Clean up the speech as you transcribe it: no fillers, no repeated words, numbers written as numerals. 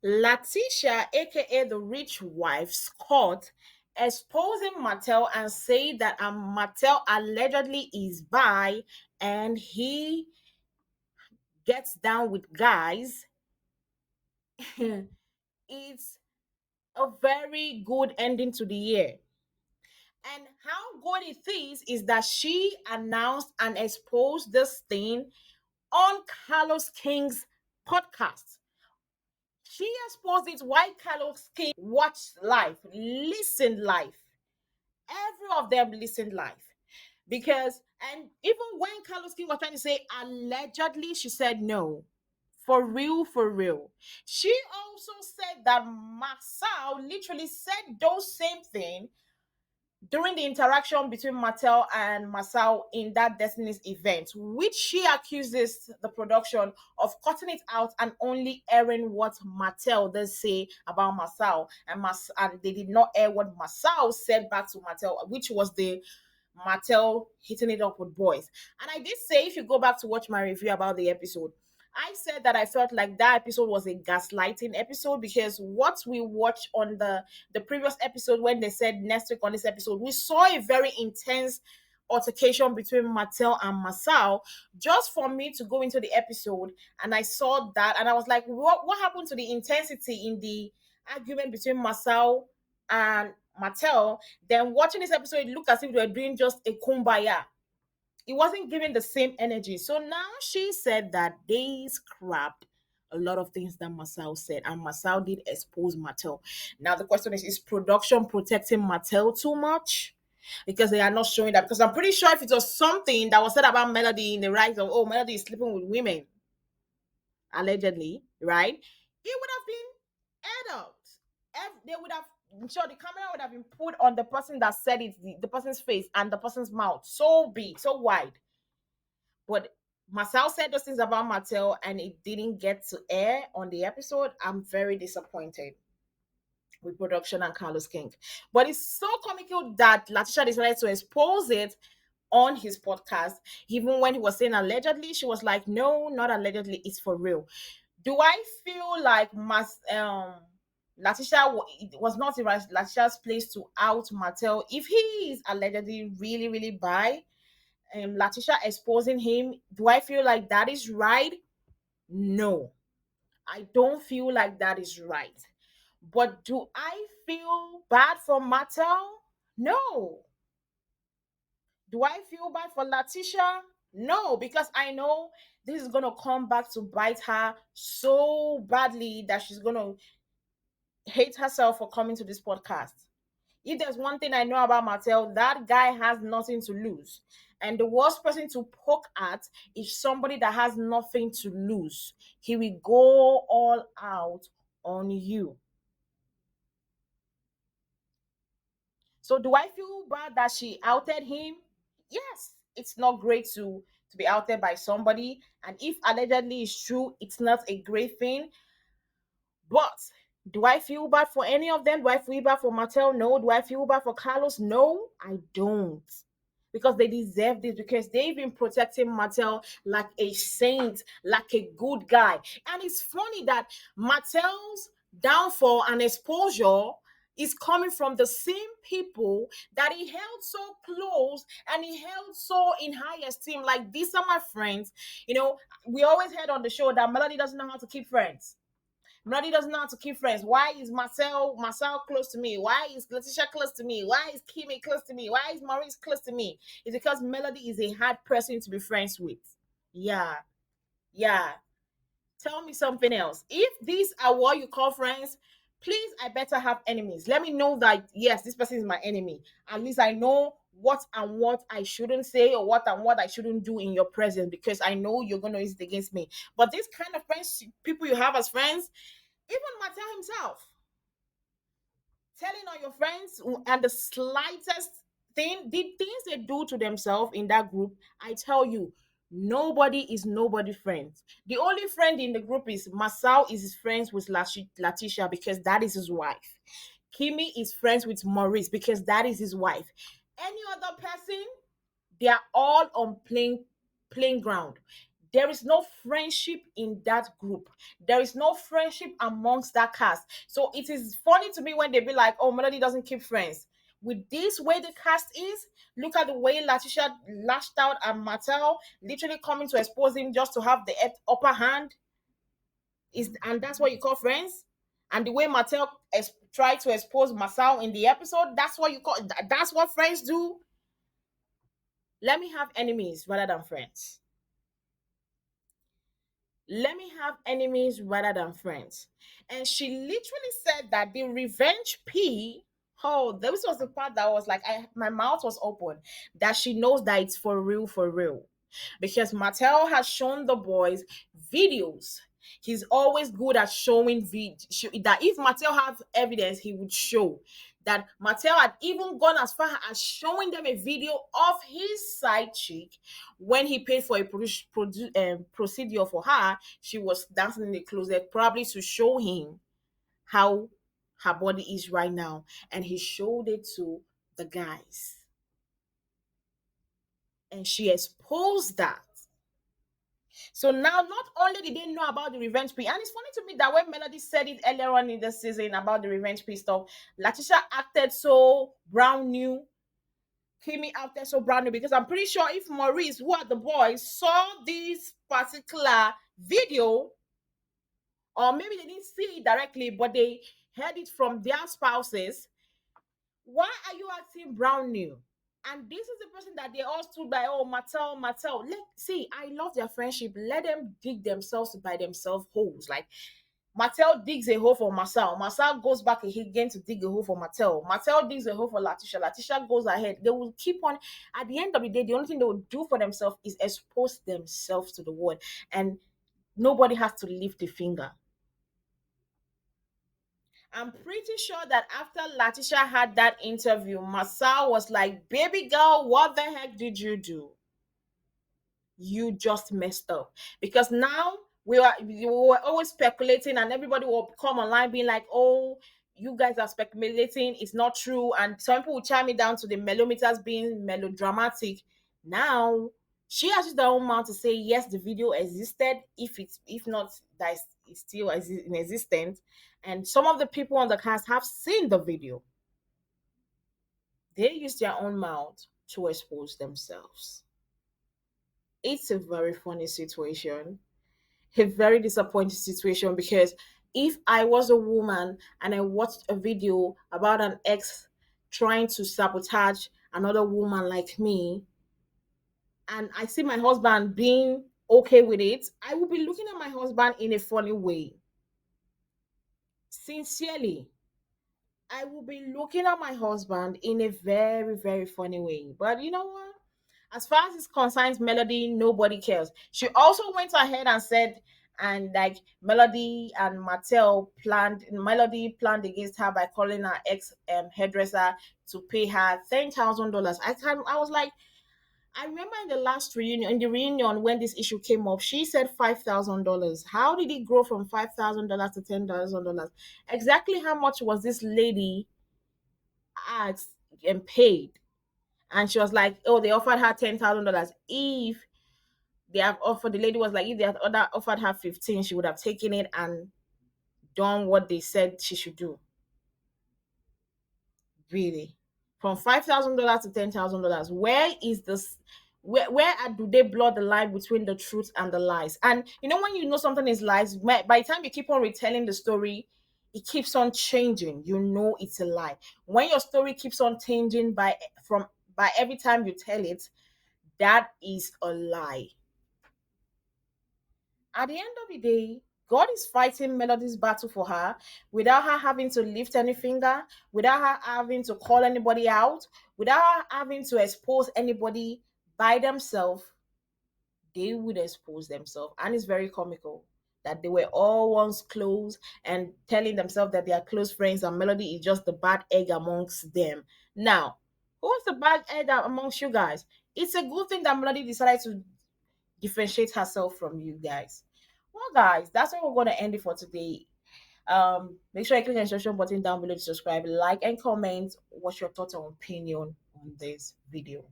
Latisha, aka the rich wife, Scott, exposing Martell and say that Martell allegedly is bi and he gets down with guys. It's a very good ending to the year. And how good it is that she announced and exposed this thing on Carlos King's podcast. She exposed it why Carlos King watched live, listened live. Every of them listened live. Because, and even when Carlos King was trying to say allegedly, she said no. For real, for real. She also said that Masao literally said those same thing during the interaction between Martell and Masao in that Destiny's event, which she accuses the production of cutting it out and only airing what Martell does say about Masao, and they did not air what Masao said back to Martell, which was the Martell hitting it up with boys. And I did say, if you go back to watch my review about the episode, I said that I felt like that episode was a gaslighting episode because what we watched on the previous episode when they said next week on this episode, we saw a very intense altercation between Martell and Masao. Just for me to go into the episode and I saw that and I was like, what happened to the intensity in the argument between Masao and Martell? Then watching this episode, it looked as if they were doing just a kumbaya. It wasn't giving the same energy. So now she said that they scrapped a lot of things that Masao said, and Masao did expose Mattel. Now the question is production protecting Mattel too much? Because they are not showing that. Because I'm pretty sure if it was something that was said about Melody in the rise of, oh, Melody is sleeping with women, allegedly, right? It would have been aired out. They would have, sure, the camera would have been put on the person that said it, the person's face and the person's mouth, so big, so wide. But Marcel said those things about Martell and it didn't get to air on the episode. I'm very disappointed with production and Carlos King. But it's so comical that Latisha decided to expose it on his podcast. Even when he was saying allegedly, she was like, no, not allegedly, it's for real. Do I feel like Latisha it was not Latisha's place to out Martell if he is allegedly really, really bi? Latisha exposing him, do I feel like that is right? No, I don't feel like that is right. But do I feel bad for Martell? No. Do I feel bad for Latisha? No, because I know this is going to come back to bite her so badly that she's going to hate herself for coming to this podcast. If there's one thing I know about Martell, that guy has nothing to lose. And the worst person to poke at is somebody that has nothing to lose. He will go all out on you. So do I feel bad that she outed him? Yes, it's not great to be outed by somebody. And if allegedly is true, it's not a great thing. But do I feel bad for any of them? Do I feel bad for Martell? No. Do I feel bad for Carlos? No, I don't. Because they deserve this, because they've been protecting Martell like a saint, like a good guy. And it's funny that Martell's downfall and exposure is coming from the same people that he held so close and he held so in high esteem. Like, these are my friends. We always heard on the show that Melody doesn't know how to keep friends. Melody doesn't know how to keep friends. Why is Marcel close to me? Why is Latisha close to me? Why is Kimmy close to me? Why is Maurice close to me? It's because Melody is a hard person to be friends with. Yeah. Yeah. Tell me something else. If these are what you call friends, please, I better have enemies. Let me know that, yes, this person is my enemy. At least I know what and what I shouldn't say or what and what I shouldn't do in your presence, because I know you're going to use it against me. But this kind of friends, people you have as friends, even Martell himself, telling on your friends and the slightest thing, the things they do to themselves in that group, I tell you, nobody is nobody friends. The only friend in the group is Masao is his friends with Latisha because that is his wife. Kimi is friends with Maurice because that is his wife. Any other person, they are all on plain ground. There is no friendship in that group. There is no friendship amongst that cast. So it is funny to me when they be like, oh, Melody doesn't keep friends. With this way the cast is, look at the way Latisha lashed out at Martell, literally coming to expose him just to have the upper hand. And that's what you call friends? And the way Martell tried to expose Masao in the episode, that's what you call that's what friends do? Let me have enemies rather than friends. Let me have enemies rather than friends. And she literally said that the revenge P, oh, this was the part that was like, my mouth was open, that she knows that it's for real, for real. Because Martell has shown the boys videos. He's always good at showing that if Martell have evidence, he would show that Martell had even gone as far as showing them a video of his side chick when he paid for a procedure for her. She was dancing in the closet, probably to show him how her body is right now, and he showed it to the guys, and she exposed that. So now, not only did they know about the revenge P, and it's funny to me that when Melody said it earlier on in the season about the revenge P stuff, Latisha acted so brand new. Kimi acted so brand new, because I'm pretty sure if Maurice, who are the boys, saw this particular video, or maybe they didn't see it directly, but they heard it from their spouses, why are you acting brand new? And this is the person that they all stood by. Oh, Martell. See, I love their friendship. Let them dig themselves by themselves holes. Like Martell digs a hole for Marcel. Marcel goes back again to dig a hole for Martell. Martell digs a hole for Latisha. Latisha goes ahead. They will keep on. At the end of the day, the only thing they will do for themselves is expose themselves to the world. And nobody has to lift a finger. I'm pretty sure that after Latisha had that interview, Marcel was like, baby girl, what the heck did you do? You just messed up. Because now we were always speculating, and everybody will come online being like, oh, you guys are speculating, it's not true. And some people will chime it down to the melometers being melodramatic. Now she has used her own mouth to say yes, the video existed. If not, that it's still in existence. And some of the people on the cast have seen the video. They use their own mouth to expose themselves. It's a very funny situation, a very disappointing situation, because if I was a woman and I watched a video about an ex trying to sabotage another woman like me, and I see my husband being okay with it, I will be looking at my husband in a funny way. Sincerely, I will be looking at my husband in a very, very funny way. But you know what? As far as it concerns Melody, nobody cares. She also went ahead and said, and like Melody and Martell Melody planned against her by calling her ex hairdresser to pay her $10,000. I was like, I remember in the last reunion, when this issue came up, she said $5,000. How did it grow from $5,000 to $10,000? Exactly how much was this lady asked and paid? And she was like, oh, they offered her $10,000. If they have offered, the lady was like, if they had offered her 15, she would have taken it and done what they said she should do. Really, from $5,000 to $10,000. Where is this? Do they blur the line between the truth and the lies? And you know, when you know something is lies, by the time you keep on retelling the story, it keeps on changing. You know it's a lie. When your story keeps on changing by every time you tell it, that is a lie. At the end of the day, God is fighting Melody's battle for her without her having to lift any finger, without her having to call anybody out, without her having to expose anybody by themselves. They would expose themselves. And it's very comical that they were all once close and telling themselves that they are close friends, and Melody is just the bad egg amongst them. Now, who's the bad egg amongst you guys? It's a good thing that Melody decided to differentiate herself from you guys. Well, guys, that's where we're going to end it for today. Make sure you click the instruction button down below to subscribe, like, and comment what's your thoughts or opinion on this video.